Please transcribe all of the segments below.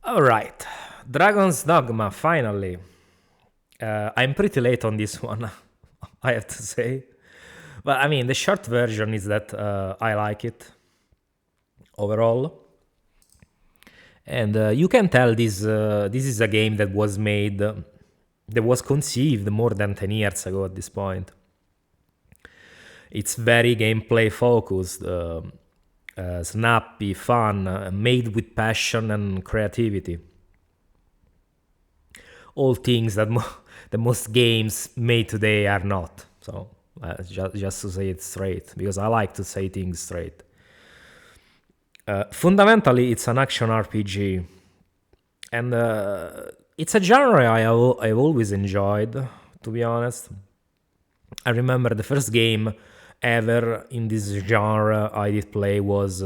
All right, Dragon's Dogma, finally. I'm pretty late on this one, I have to say. But I mean, the short version is that I like it overall. And you can tell this is a game that was made, that was conceived more than 10 years ago at this point. It's very gameplay focused, snappy, fun, made with passion and creativity. All things that that most games made today are not. So just to say it straight, because I like to say things straight. Fundamentally, it's an action RPG, and it's a genre I've always enjoyed, to be honest. I remember the first game ever in this genre I did play was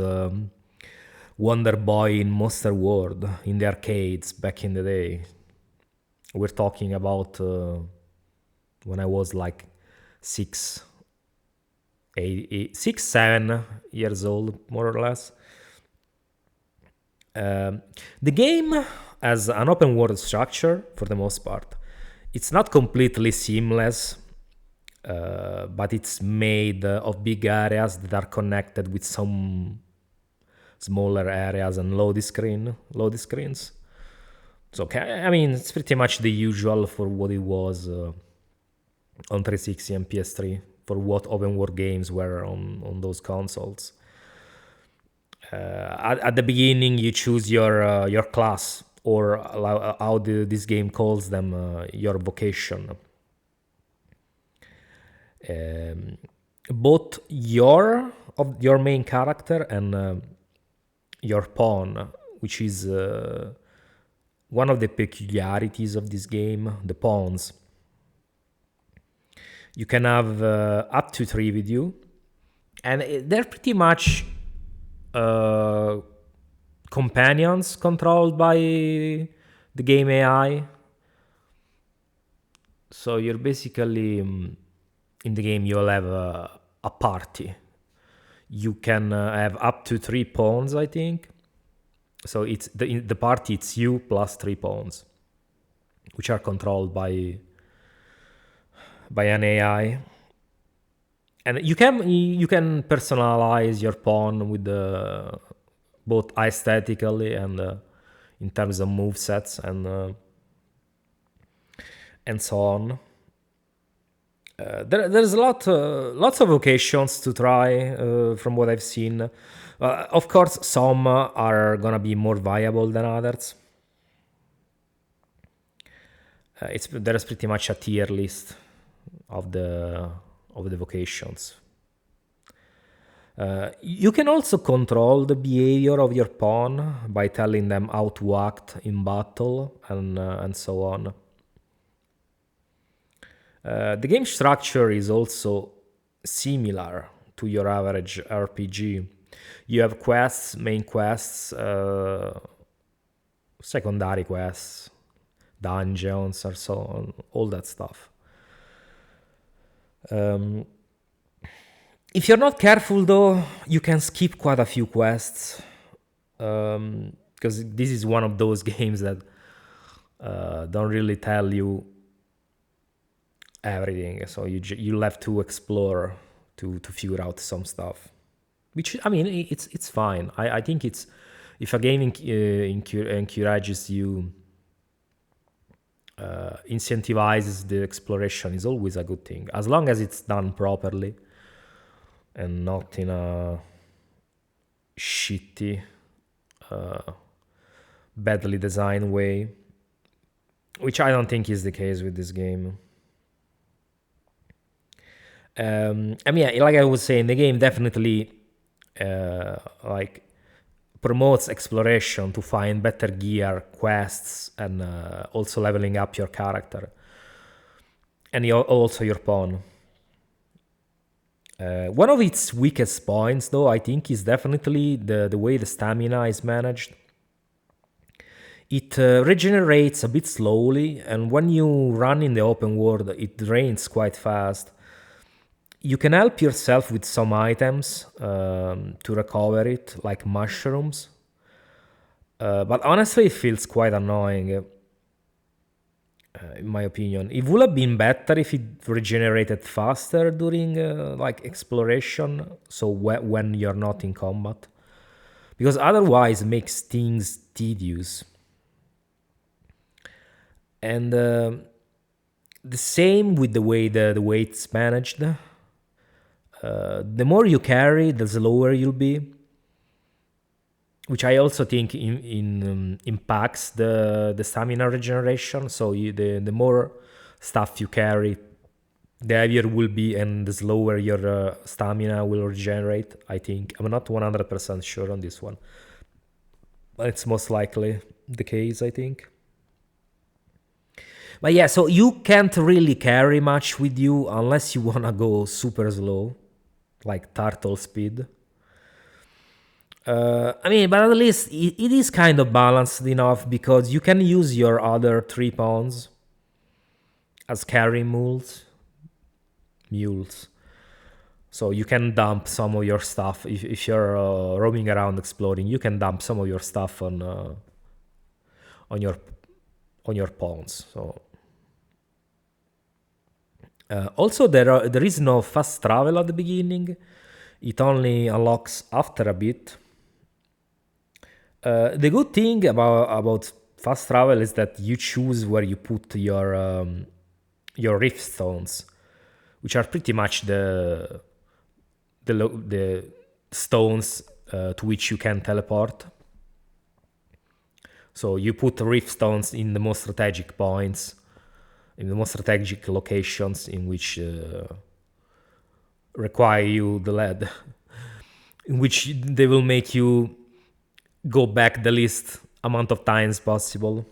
Wonder Boy in Monster World in the arcades back in the day. We're talking about when I was like 7 years old, more or less. The game has an open world structure for the most part. It's not completely seamless, but it's made of big areas that are connected with some smaller areas and loading screens. So I mean, it's pretty much the usual for what it was on 360 and PS3, for what open world games were on those consoles. At the beginning, you choose your class, or how this game calls them, your vocation. Both your main character and your pawn, which is one of the peculiarities of this game, the pawns. You can have up to 3 with you, and they're pretty much companions controlled by the game AI. So you're basically in the game, you'll have a party. You can have up to 3 pawns, I think. So it's the party. It's you plus 3 pawns, which are controlled by an AI. And you can personalize your pawn with both aesthetically and in terms of movesets and so on. There's lots of vocations to try from what I've seen. Of course, some are gonna be more viable than others. There's pretty much a tier list of the vocations. You can also control the behavior of your pawn by telling them how to act in battle and so on. The game structure is also similar to your average RPG. You have quests, main quests, secondary quests, dungeons, or so on, all that stuff. If you're not careful, though, you can skip quite a few quests, because this is one of those games that don't really tell you everything. So you'll have to explore to figure out some stuff. Which, I mean, it's fine. I think it's, if a game encourages you, incentivizes the exploration, is always a good thing, as long as it's done properly and not in a shitty, badly designed way, which I don't think is the case with this game. I mean, like I was saying, the game definitely like promotes exploration to find better gear, quests, and also leveling up your character and also your pawn. One of its weakest points, though, I think, is definitely the way the stamina is managed. It regenerates a bit slowly, and when you run in the open world, it drains quite fast. You can help yourself with some items to recover it, like mushrooms. But honestly, it feels quite annoying, in my opinion. It would have been better if it regenerated faster during like exploration, so when you're not in combat, because otherwise it makes things tedious. And the same with the way the weight's managed. The more you carry, the slower you'll be, which I also think impacts the stamina regeneration. So the more stuff you carry, the heavier will be, and the slower your stamina will regenerate. I think I'm not 100% sure on this one, but it's most likely the case, I think. But yeah, so you can't really carry much with you unless you wanna go super slow, like turtle speed. I mean, but at least it is kind of balanced enough because you can use your other 3 pawns as carry mules. So you can dump some of your stuff if you're roaming around exploring. You can dump some of your stuff on your pawns. So also there is no fast travel at the beginning. It only unlocks after a bit. The good thing about fast travel is that you choose where you put your rift stones, which are pretty much the stones to which you can teleport. So you put rift stones in the most strategic points, in the most strategic locations in which require you the lead, in which they will make you go back the least amount of times possible.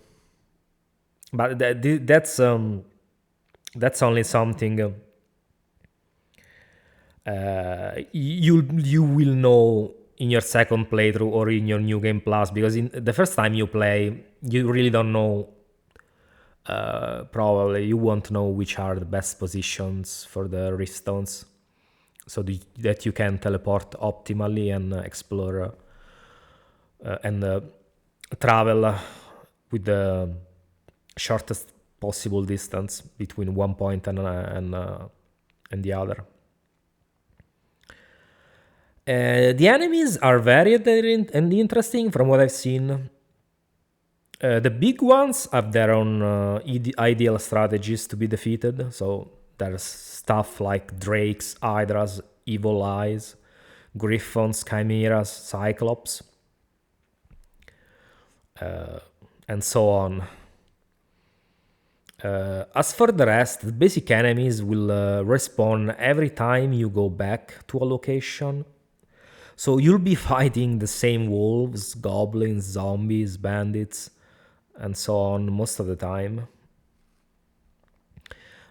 But that's only something you will know in your second playthrough or in your new game plus, because in the first time you play, you really don't know. Probably you won't know which are the best positions for the rift stones, so that you can teleport optimally and explore and travel with the shortest possible distance between one point and the other. The enemies are varied and interesting from what I've seen. The big ones have their own ideal strategies to be defeated. So there's stuff like drakes, hydras, evil eyes, griffons, chimeras, cyclops, and so on. As for the rest, the basic enemies will respawn every time you go back to a location. So you'll be fighting the same wolves, goblins, zombies, bandits, and so on most of the time.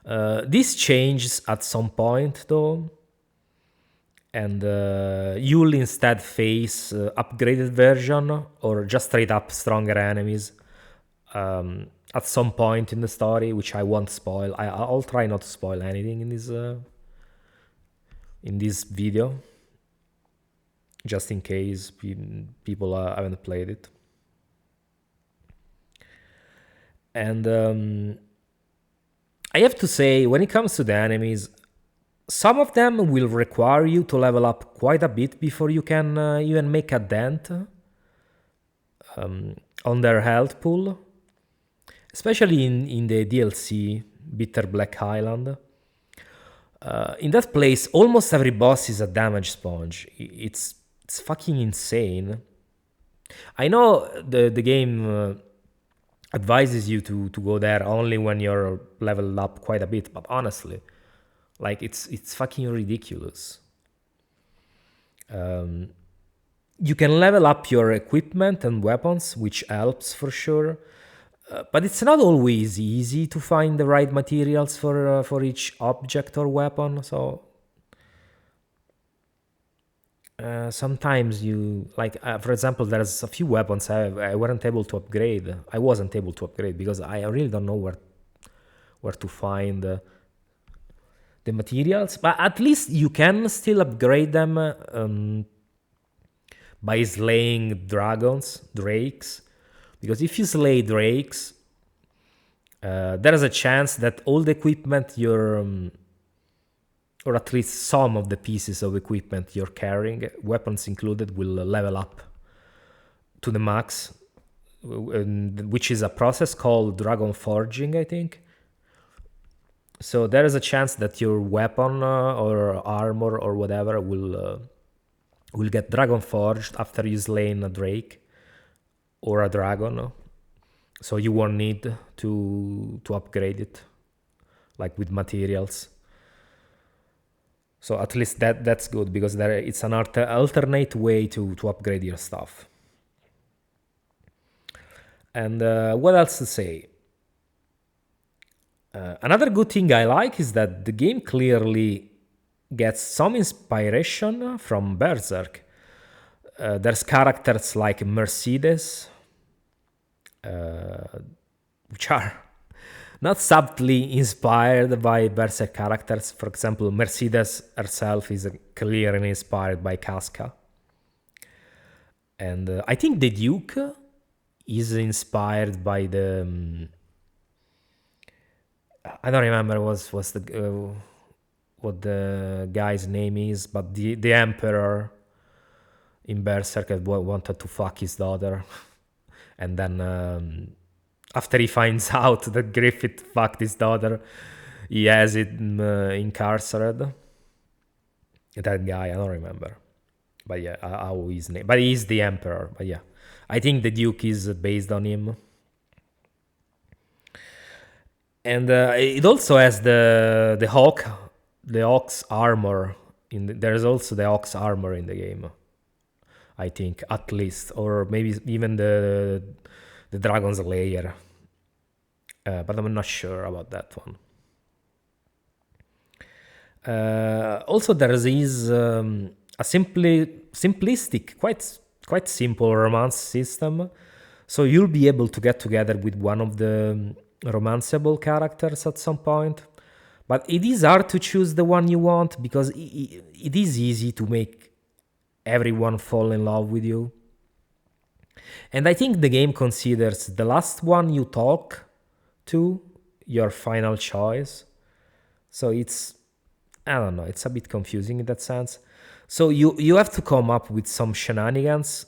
This changes at some point though, and you'll instead face upgraded version or just straight up stronger enemies at some point in the story, which I won't spoil. I'll try not to spoil anything in this video, just in case people haven't played it. And I have to say, when it comes to the enemies, some of them will require you to level up quite a bit before you can even make a dent on their health pool, especially in the DLC Bitter Black Island. In that place, almost every boss is a damage sponge. It's fucking insane. I know the game advises you to go there only when you're leveled up quite a bit, but honestly, like it's fucking ridiculous. You can level up your equipment and weapons, which helps for sure. But it's not always easy to find the right materials for each object or weapon. So sometimes you for example, there's a few weapons I wasn't able to upgrade. Because I really don't know where to find the materials. But at least you can still upgrade them by slaying drakes. Because if you slay drakes, there is a chance that all the equipment or at least some of the pieces of equipment you're carrying, weapons included, will level up to the max, which is a process called dragon forging, I think. So there is a chance that your weapon or armor or whatever will get dragon forged after you slain a drake or a dragon. So you won't need to upgrade it, like with materials. So at least that's good, because it's an alternate way to upgrade your stuff. And what else to say? Another good thing I like is that the game clearly gets some inspiration from Berserk. There's characters like Mercedes, which are not subtly inspired by Berserk characters. For example, Mercedes herself is clearly inspired by Casca. And I think the Duke is inspired by the... I don't remember what the guy's name is, but the Emperor in Berserk wanted to fuck his daughter. And then after he finds out that Griffith fucked his daughter, he has it incarcerated. That guy, I don't remember. But yeah, how his name. But he's the Emperor. But yeah, I think the Duke is based on him. And it also has the Hawk's armor. There's also the Hawk's armor in the game, I think, at least. Or maybe even the Dragon's Lair. But I'm not sure about that one. Also, there is a simplistic, quite simple romance system. So you'll be able to get together with one of the romanceable characters at some point. But it is hard to choose the one you want, because it is easy to make everyone fall in love with you. And I think the game considers the last one you talk to your final choice. So it's, I don't know, it's a bit confusing in that sense. So you have to come up with some shenanigans,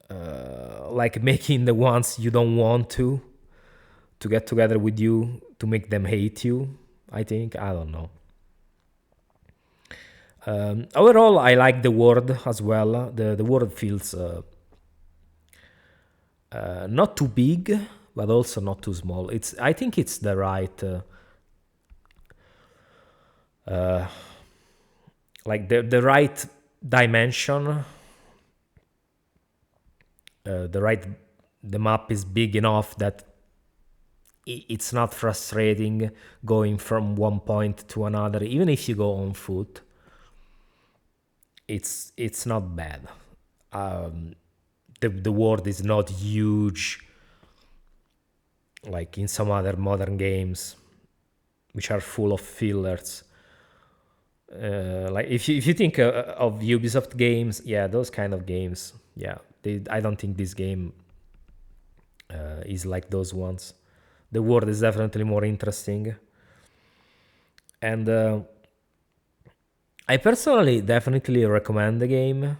like making the ones you don't want to get together with you, to make them hate you, I think. I don't know. Overall, I like the world as well. The world feels not too big, but also not too small. I think it's the right... like the right dimension. The map is big enough that it's not frustrating going from one point to another. Even if you go on foot, it's not bad. The world is not huge like in some other modern games, which are full of fillers. Like if you think of Ubisoft games, yeah, those kind of games, yeah, I don't think this game is like those ones. The world is definitely more interesting, and I personally definitely recommend the game.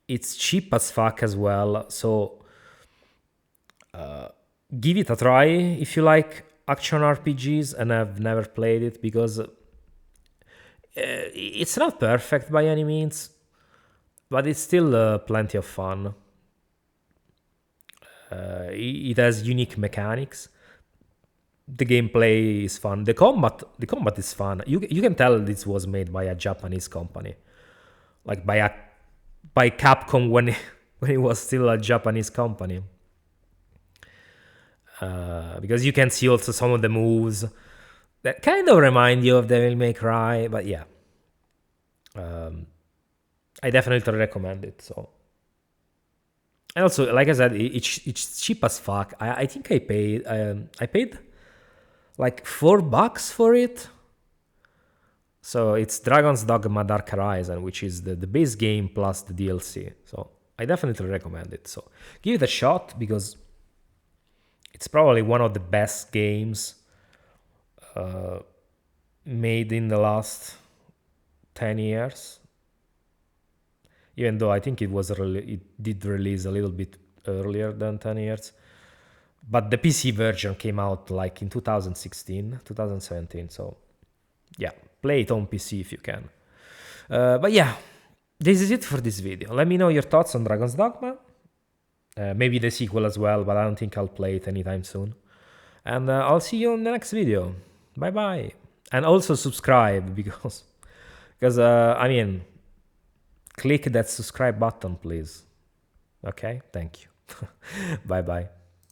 It's cheap as fuck as well, so give it a try if you like action RPGs and have never played it, because it's not perfect by any means, but it's still plenty of fun. It has unique mechanics. The gameplay is fun. The combat is fun. You can tell this was made by a Japanese company, like by Capcom when it was still a Japanese company. Because you can see also some of the moves that kind of remind you of Devil May Cry, but yeah, I definitely recommend it. So, and also, like I said, it's cheap as fuck. I think I paid like $4 for it. So it's Dragon's Dogma Dark Arisen, which is the base game plus the DLC. So I definitely recommend it. So give it a shot, because it's probably one of the best games made in the last 10 years. Even though I think it did release a little bit earlier than 10 years. But the PC version came out like in 2016, 2017. So yeah, play it on PC if you can. But yeah, this is it for this video. Let me know your thoughts on Dragon's Dogma. Maybe the sequel as well, but I don't think I'll play it anytime soon. And I'll see you in the next video. Bye bye. And also subscribe, because I mean, click that subscribe button, please. Okay, thank you. Bye bye.